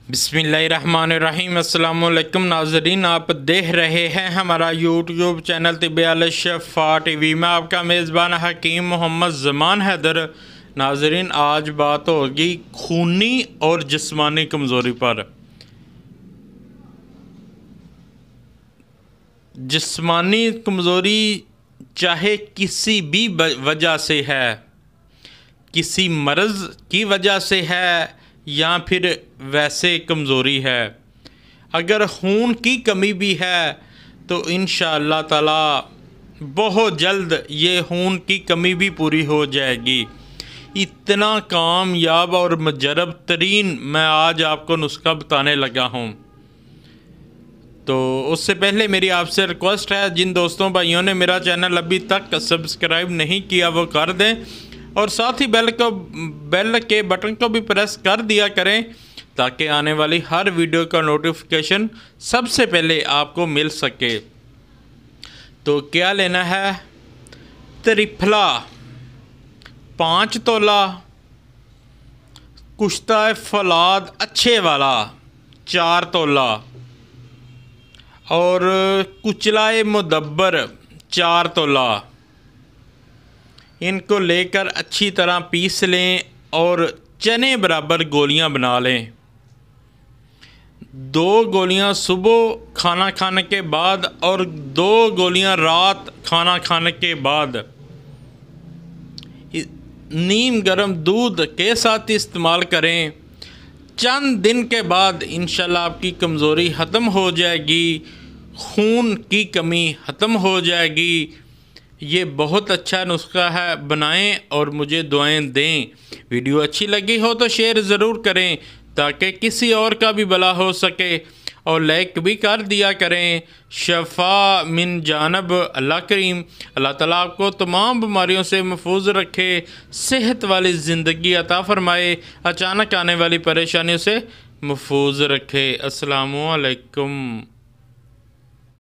बिस्मिल्लाहिर्रहमानिर्रहीम। अस्सलामुअलैकुम नाज़रीन, आप देख रहे हैं हमारा यूट्यूब चैनल तिब्बे अल शिफा टीवी में। आपका मेज़बान हकीम मोहम्मद ज़मान हैदर। नाज़रीन, आज बात होगी खूनी और जिस्मानी कमज़ोरी पर। जिस्मानी कमज़ोरी चाहे किसी भी वजह से है, किसी मर्ज़ की वजह से है या फिर वैसे कमज़ोरी है, अगर खून की कमी भी है तो इंशाअल्लाह ताला बहुत जल्द ये खून की कमी भी पूरी हो जाएगी। इतना कामयाब और मुजरब तरीन मैं आज आपको नुस्खा बताने लगा हूँ। तो उससे पहले मेरी आपसे रिक्वेस्ट है, जिन दोस्तों भाइयों ने मेरा चैनल अभी तक सब्सक्राइब नहीं किया वो कर दें, और साथ ही बेल के बटन को भी प्रेस कर दिया करें ताकि आने वाली हर वीडियो का नोटिफिकेशन सबसे पहले आपको मिल सके। तो क्या लेना है? त्रिफला 5 तोला, कुश्ता फलाद अच्छे वाला 4 तोला और कुचलाए मुदब्बर 4 तोला। इनको लेकर अच्छी तरह पीस लें और चने बराबर गोलियां बना लें। 2 गोलियां सुबह खाना खाने के बाद और 2 गोलियां रात खाना खाने के बाद नीम गर्म दूध के साथ इस्तेमाल करें। चंद दिन के बाद इंशाल्लाह आपकी कमज़ोरी ख़त्म हो जाएगी, खून की कमी ख़त्म हो जाएगी। ये बहुत अच्छा नुस्खा है, बनाएं और मुझे दुआएं दें। वीडियो अच्छी लगी हो तो शेयर ज़रूर करें ताकि किसी और का भी भला हो सके, और लाइक भी कर दिया करें। शफा मिन जानब अल्लाह करीम। अल्लाह ताला आपको तमाम बीमारियों से महफूज रखे, सेहत वाली ज़िंदगी अता फ़रमाए, अचानक आने वाली परेशानियों से महफूज रखे। अस्सलामु अलैकुम।